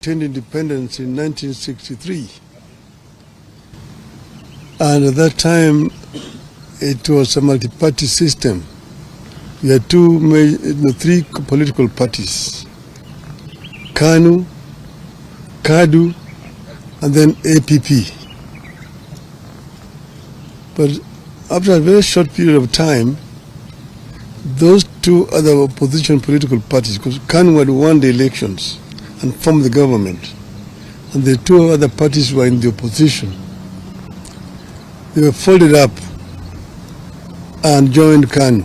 attained independence in 1963. And at that time, it was a multi-party system. We had three political parties: KANU, KADU, and then APP. But after a very short period of time, those two other opposition political parties, because KANU had won the elections and formed the government, and the two other parties were in the opposition, they were folded up and joined KANU.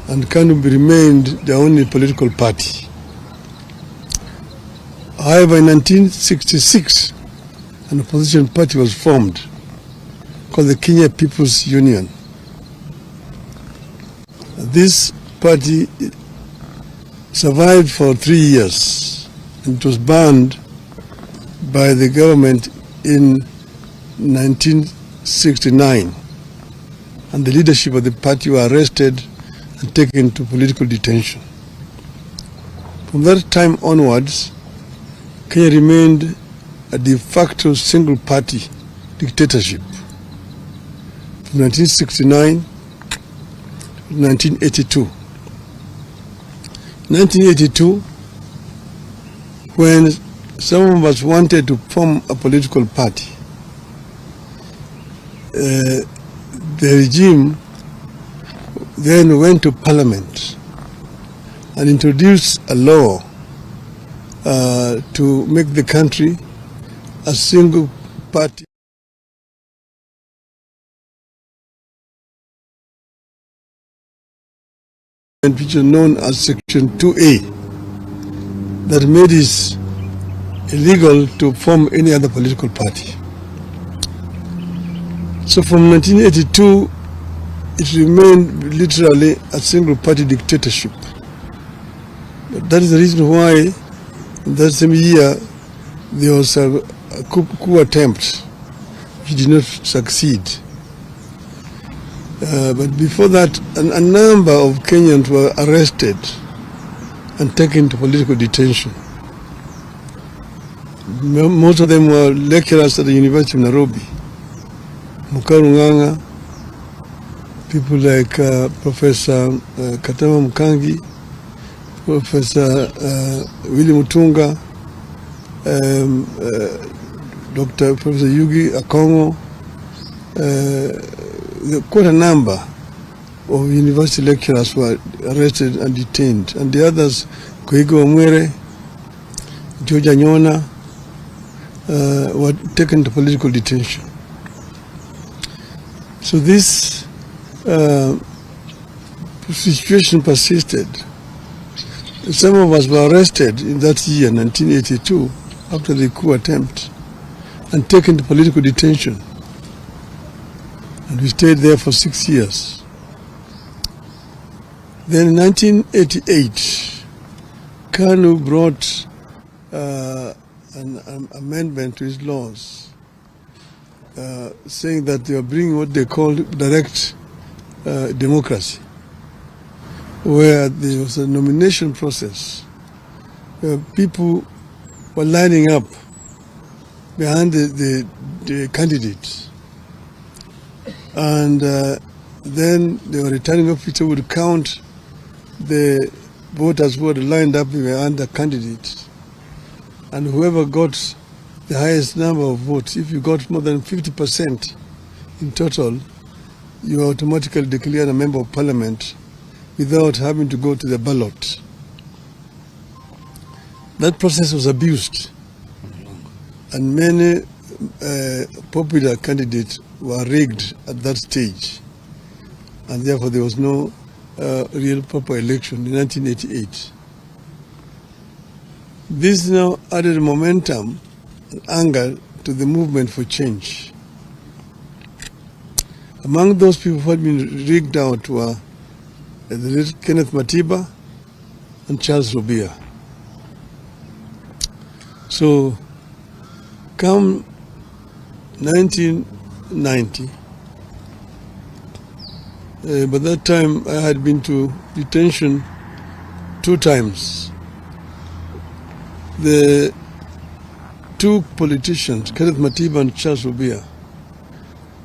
And KANU remained the only political party. However, in 1966, an opposition party was formed called the Kenya People's Union. This party survived for 3 years, and it was banned by the government in 1969. And the leadership of the party were arrested and taken to political detention. From that time onwards, Kenya remained a de facto single-party dictatorship from 1969 to 1982. 1982, when some of us wanted to form a political party, the regime then went to parliament and introduced a law to make the country a single party. Which is known as Section 2A, that made it illegal to form any other political party. So from 1982, it remained literally a single party dictatorship. But that is the reason why in that same year there was a coup attempt which did not succeed. But before that, a number of Kenyans were arrested and taken to political detention. Most of them were lecturers at the University of Nairobi. Mukarunganga, people like Professor Katama Mukangi, Professor Willy Mutunga, Dr. Professor Yugi Akongo, quite a number of university lecturers were arrested and detained, and the others, Koigo Amwere, George Anyona, were taken to political detention. So this situation persisted. Some of us were arrested in that year, 1982, after the coup attempt, and taken to political detention. And we stayed there for 6 years. Then in 1988, KANU brought an amendment to his laws, saying that they were bringing what they called direct democracy, where there was a nomination process, where people were lining up behind the candidates. And then the returning officer would count the voters who had lined up behind the candidates. And whoever got the highest number of votes, if you got more than 50% in total, you are automatically declared a member of parliament without having to go to the ballot. That process was abused, and many popular candidates were rigged at that stage, and therefore there was no real proper election in 1988. This now added momentum and anger to the movement for change. Among those people who had been rigged out were the late Kenneth Matiba and Charles Robia. So come 1990, by that time I had been to detention 2 times. the two politicians, Kenneth Matiba and Charles Rubia,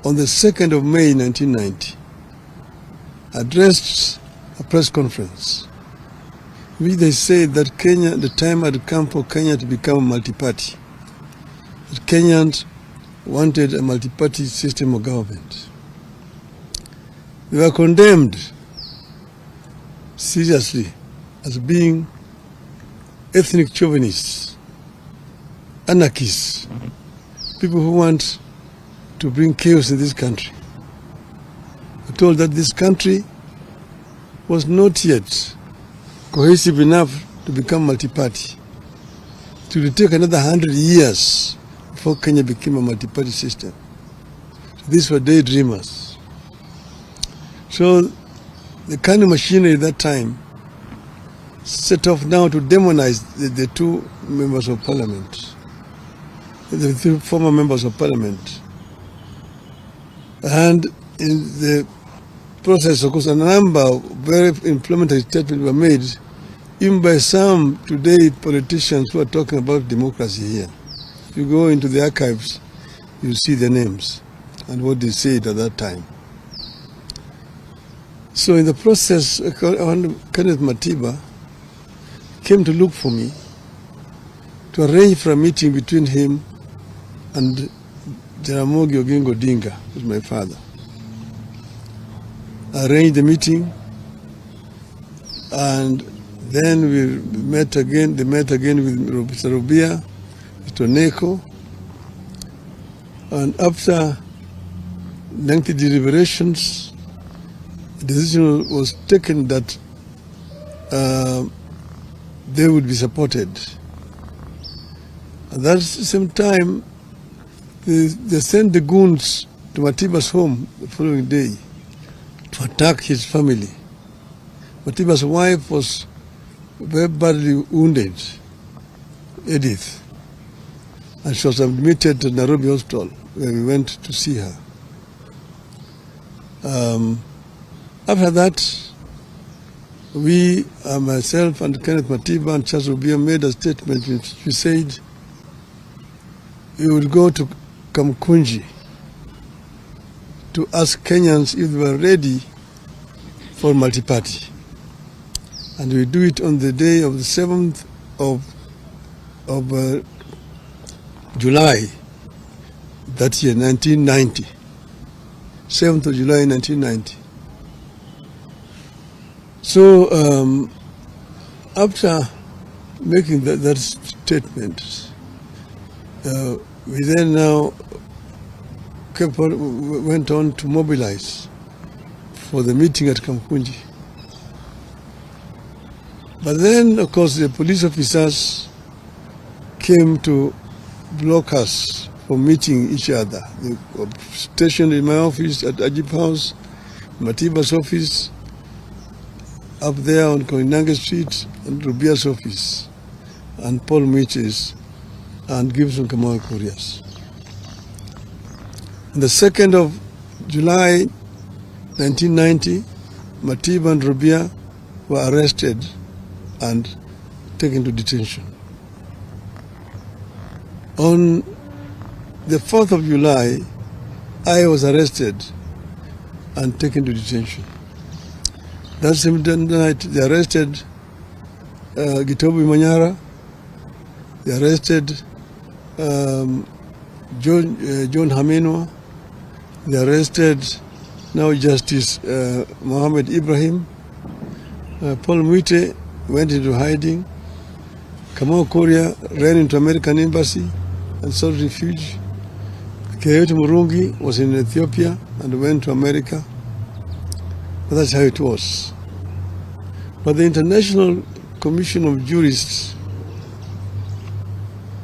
on the 2nd of May 1990, addressed a press conference in which they said that Kenya, the time had come for Kenya to become a multi-party. That Kenyans wanted a multi-party system of government. They were condemned seriously as being ethnic chauvinists, anarchists, people who want to bring chaos in this country. They told that this country was not yet cohesive enough to become multi-party. It will take another 100 years before Kenya became a multi-party system. So these were daydreamers. So the kind of machinery at that time set off now to demonize the two members of parliament, the two former members of parliament. And in the process, of course, a number of very inflammatory statements were made, even by some today politicians who are talking about democracy here. If you go into the archives, you see the names and what they said at that time. So in the process, Kenneth Matiba came to look for me to arrange for a meeting between him and Jaramogi Oginga Odinga, who's my father. I arranged the meeting, and then we met again. They met again with Mr. Rubia, Mr. Neko, and after lengthy deliberations, the decision was taken that they would be supported. At that same time, they sent the goons to Matiba's home the following day to attack his family. Matiba's wife was very badly wounded, Edith, and she was admitted to Nairobi Hospital, where we went to see her. After that, we, myself and Kenneth Matiba and Charles Rubia, made a statement which we said we would go to Kamukunji to ask Kenyans if they were ready for multi-party. And we do it on the day of the 7th of July that year, 1990. 7th of July, 1990. So after making that statement, we then now went on to mobilize for the meeting at Kamukunji. But then, of course, the police officers came to block us from meeting each other. They were stationed in my office at Ajib House, Matiba's office, up there on Koinange Street, and Rubia's office, and Paul Mitch's, and Gibson Kamau Korea's. On the 2nd of July 1990, Matiba and Rubia were arrested and taken to detention. On the 4th of July, I was arrested and taken to detention. That same night, they arrested Gitobu Manyara, they arrested John Hamenwa, they arrested now Justice Mohammed Ibrahim. Paul Mwite went into hiding. Kamau Korea ran into American embassy and sought refuge. Keyote Murungi was in Ethiopia and went to America. But that's how it was. But the International Commission of Jurists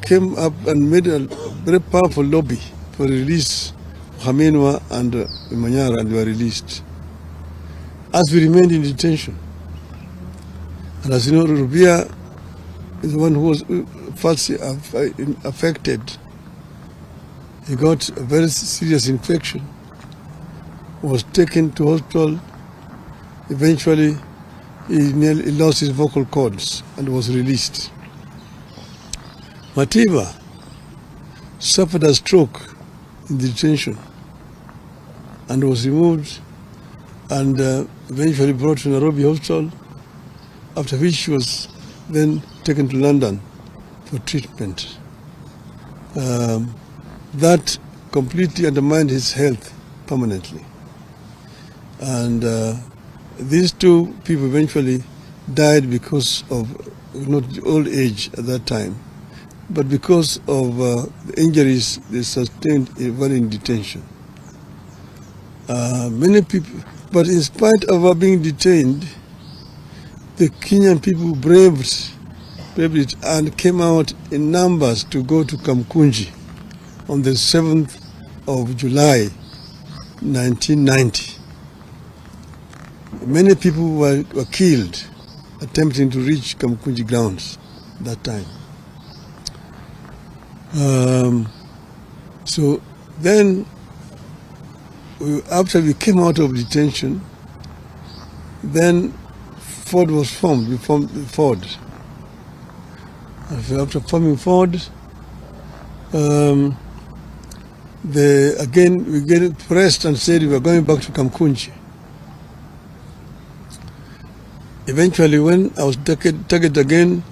came up and made a very powerful lobby for the release of Hamenwa and Manyara, and they were released. As we remained in detention. And as you know, Rubia is the one who was first affected. He got a very serious infection, was taken to hospital. Eventually, he lost his vocal cords and was released. Matiba suffered a stroke in detention and was removed and eventually brought to Nairobi Hospital, after which she was then taken to London for treatment. That completely undermined his health permanently. And these two people eventually died because of not old age at that time, but because of the injuries they sustained while in detention. Many people, but in spite of our being detained, the Kenyan people braved it and came out in numbers to go to Kamukunji on the 7th of July, 1990. Many people were killed attempting to reach Kamukunji grounds that time. So then, after we came out of detention, then Ford was formed. We formed Ford. After forming Ford, again we get pressed and said we were going back to Kamukunji. Eventually, when I was targeted again,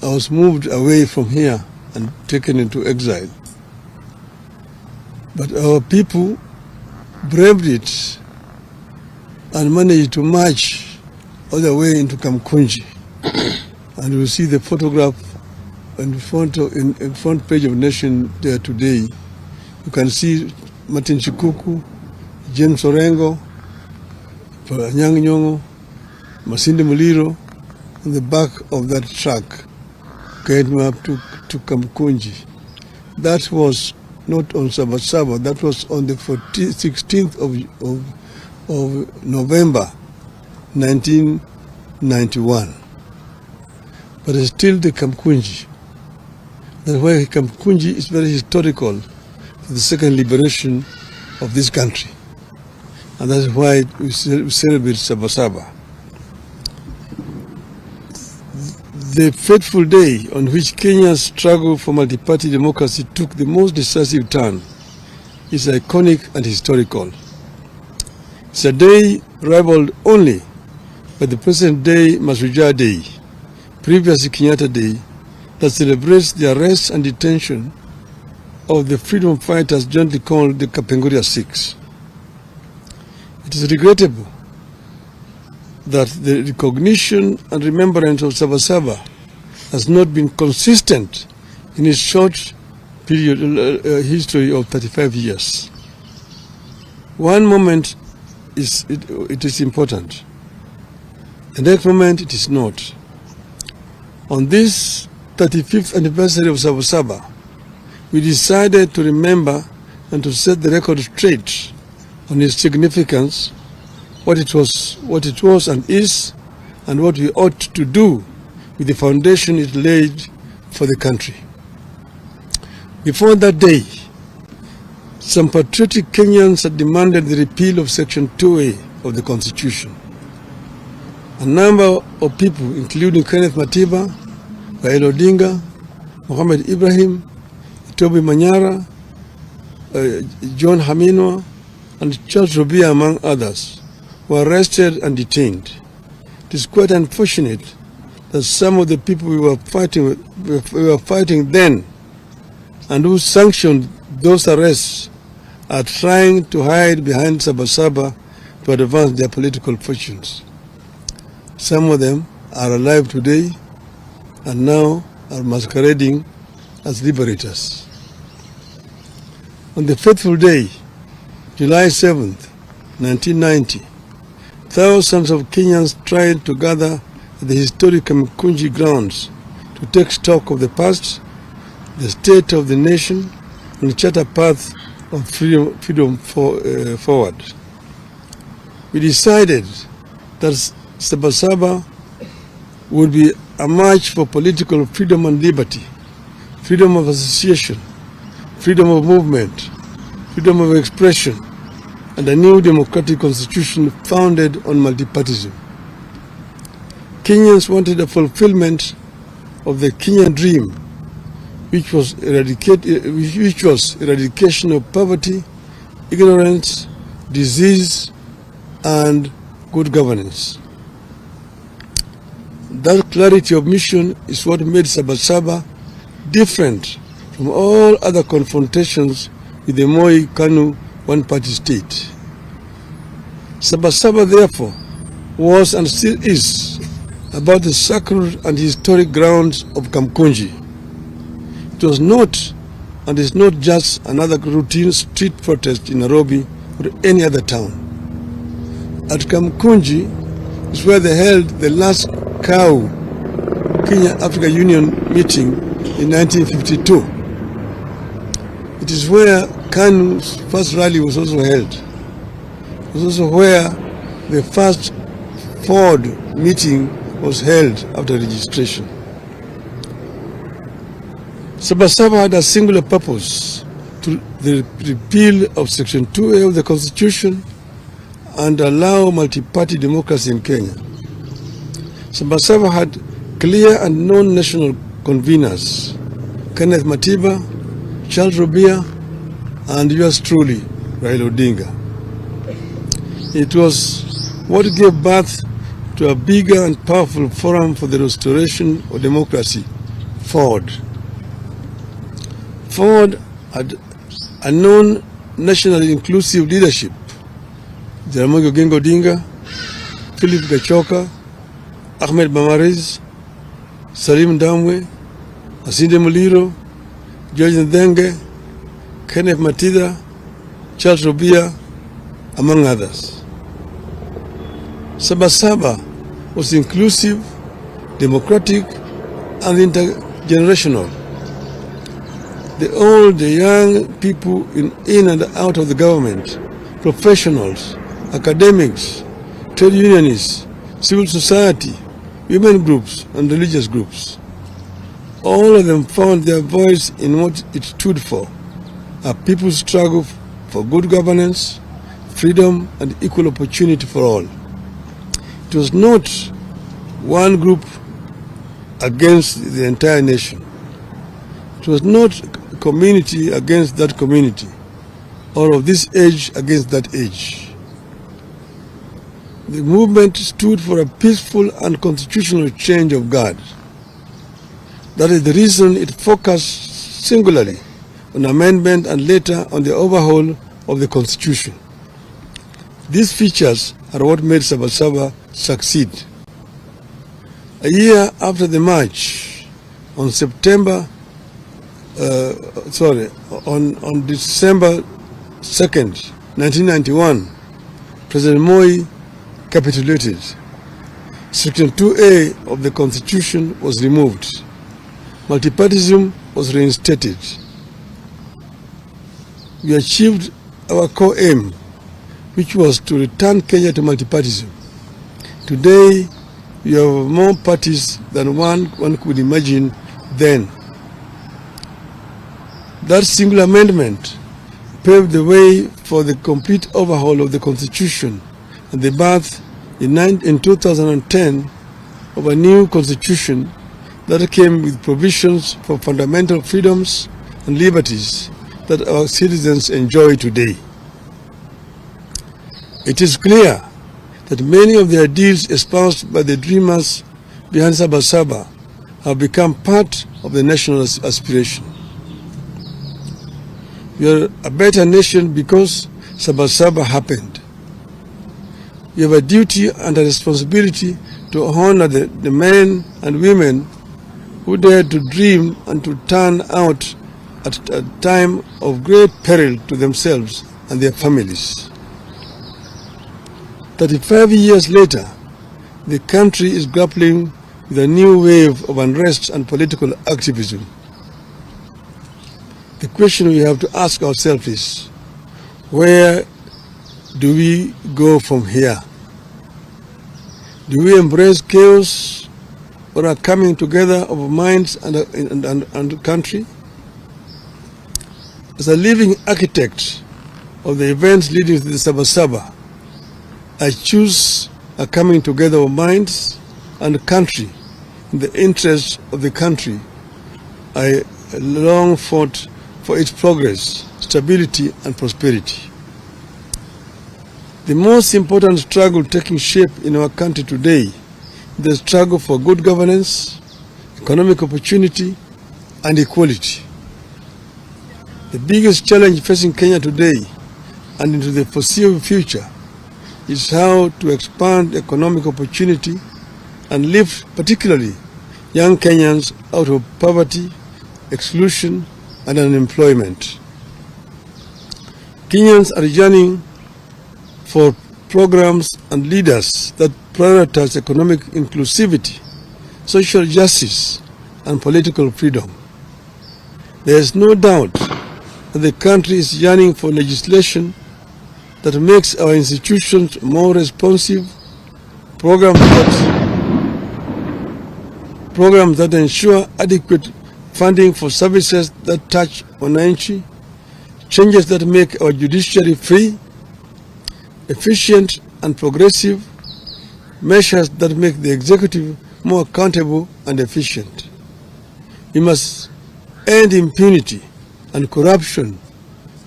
I was moved away from here and taken into exile. But our people braved it and managed to march all the way into Kamukunji. And you will see the photograph in front page of Nation there today. You can see Martin Chikuku, James Orengo, Nyang Nyongo, Masinde Muliro on the back of that truck getting up to Kamukunji. That was not on Saba Saba, that was on the 16th of November 1991. But it's still the Kamukunji. That's why Kamukunji is very historical for the second liberation of this country. And that's why we celebrate Saba Saba. The fateful day on which Kenya's struggle for multi-party democracy took the most decisive turn is iconic and historical. It's a day rivaled only by the present day Masuja Day, previously Kenyatta Day, that celebrates the arrest and detention of the freedom fighters jointly called the Kapenguria Six. It is regrettable that the recognition and remembrance of Saba Saba has not been consistent in its short period history of 35 years. One moment it is important. The next moment it is not. On this 35th anniversary of Saba Saba, we decided to remember and to set the record straight on its significance, what it was and is, and what we ought to do with the foundation it laid for the country. Before that day, some patriotic Kenyans had demanded the repeal of Section 2A of the Constitution. A number of people, including Kenneth Matiba, Raila Odinga, Mohamed Ibrahim, Toby Manyara, John Haminwa, and Charles Robia, among others, were arrested and detained. It is quite unfortunate that some of the people we were fighting then and who sanctioned those arrests are trying to hide behind Saba Saba to advance their political fortunes. Some of them are alive today and now are masquerading as liberators. On the fateful day, July 7th, 1990, thousands of Kenyans tried to gather at the historic Kamukunji grounds to take stock of the past, the state of the nation, and chart a path of freedom forward. We decided that Saba Saba would be a march for political freedom and liberty, freedom of association, freedom of movement, freedom of expression, and a new democratic constitution founded on multipartyism. Kenyans wanted a fulfillment of the Kenyan dream which was eradication of poverty, ignorance, disease, and good governance. That clarity of mission is what made Saba Saba different from all other confrontations with the Moi Kanu one-party state. Saba Saba, therefore, was and still is about the sacred and historic grounds of Kamukunji. It was not and is not just another routine street protest in Nairobi or any other town. At Kamukunji is where they held the last KAU, Kenya Africa Union meeting in 1952. It is where KANU's first rally was also held. It was also where the first Ford meeting was held after registration. Saba Saba had a singular purpose: to the repeal of Section 2A of the Constitution and allow multi-party democracy in Kenya. Saba Saba had clear and known national conveners: Kenneth Matiba, Charles Robia, and yours truly, Raila Odinga. It was what gave birth to a bigger and powerful forum for the restoration of democracy, Ford. Ford had a known nationally inclusive leadership: Jaramogi Oginga Odinga, Philip Gachoka, Ahmed Bamariz, Salim Damwe, Asinde Muliro, George Ndenge, Kenneth Matida, Charles Robia, among others. Saba Saba was inclusive, democratic, and intergenerational. The old, the young people in and out of the government, professionals, academics, trade unionists, civil society, women groups, and religious groups. All of them found their voice in what it stood for: a people's struggle for good governance, freedom, and equal opportunity for all. It was not one group against the entire nation. It was not a community against that community, or of this age against that age. The movement stood for a peaceful and constitutional change of guard. That is the reason it focused singularly on amendment and later on the overhaul of the Constitution. These features are what made Saba Saba succeed. A year after the march, on December 2nd, 1991, President Moi capitulated. Section 2A of the Constitution was removed. Multipartyism was reinstated. We achieved our core aim, which was to return Kenya to multipartyism. Today, we have more parties than one could imagine then. That single amendment paved the way for the complete overhaul of the Constitution and the birth in 2010 of a new Constitution that came with provisions for fundamental freedoms and liberties that our citizens enjoy today. It is clear that many of the ideals espoused by the dreamers behind Saba Saba have become part of the national aspiration. We are a better nation because Saba Saba happened. We have a duty and a responsibility to honor the men and women who dared to dream and to turn out at a time of great peril to themselves and their families. 35 years later, the country is grappling with a new wave of unrest and political activism. The question we have to ask ourselves is, where do we go from here? Do we embrace chaos or a coming together of minds and country? As a living architect of the events leading to the Saba Saba, I choose a coming together of minds and country in the interest of the country I long fought for its progress, stability, and prosperity. The most important struggle taking shape in our country today is the struggle for good governance, economic opportunity, and equality. The biggest challenge facing Kenya today and into the foreseeable future is how to expand economic opportunity and lift particularly young Kenyans out of poverty, exclusion, and unemployment. Kenyans are yearning for programs and leaders that prioritize economic inclusivity, social justice, and political freedom. There is no doubt that the country is yearning for legislation that makes our institutions more responsive, programs that ensure adequate funding for services that touch wananchi, changes that make our judiciary free, efficient and progressive, measures that make the executive more accountable and efficient. We must end impunity and corruption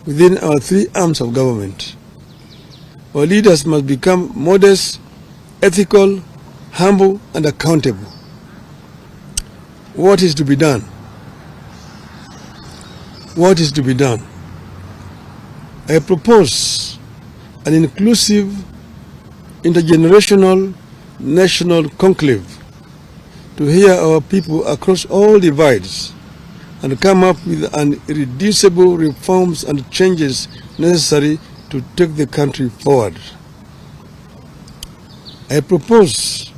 within our three arms of government. Our leaders must become modest, ethical, humble, and accountable. What is to be done? What is to be done? I propose an inclusive, intergenerational, national conclave to hear our people across all divides and come up with an irreducible reforms and changes necessary to take the country forward. I propose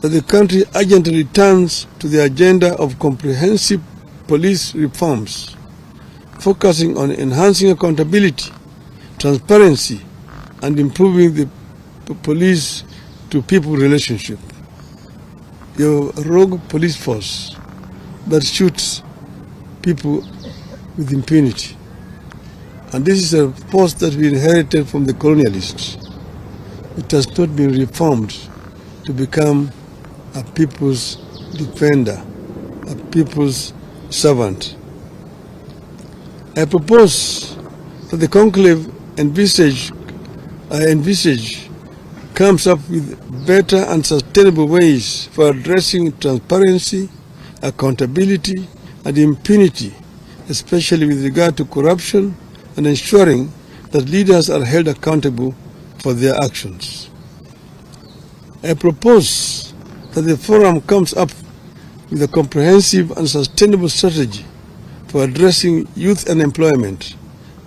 that the country urgently returns to the agenda of comprehensive police reforms, focusing on enhancing accountability, transparency, and improving the police-to-people relationship. Your rogue police force that shoots people with impunity. And this is a force that we inherited from the colonialists. It has not been reformed to become a people's defender, a people's servant. I propose that the conclave comes up with better and sustainable ways for addressing transparency, accountability, and impunity, especially with regard to corruption, and ensuring that leaders are held accountable for their actions. I propose that the forum comes up with a comprehensive and sustainable strategy for addressing youth unemployment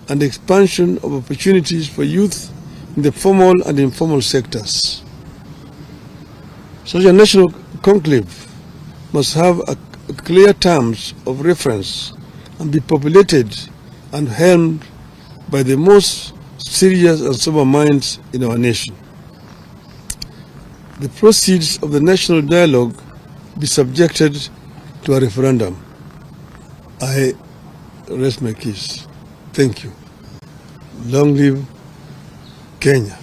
and expansion of opportunities for youth in the formal and informal sectors. Such a national conclave must have clear terms of reference and be populated and helmed by the most serious and sober minds in our nation. The proceeds of the national dialogue be subjected to a referendum. I rest my case. Thank you. Long live Kenya.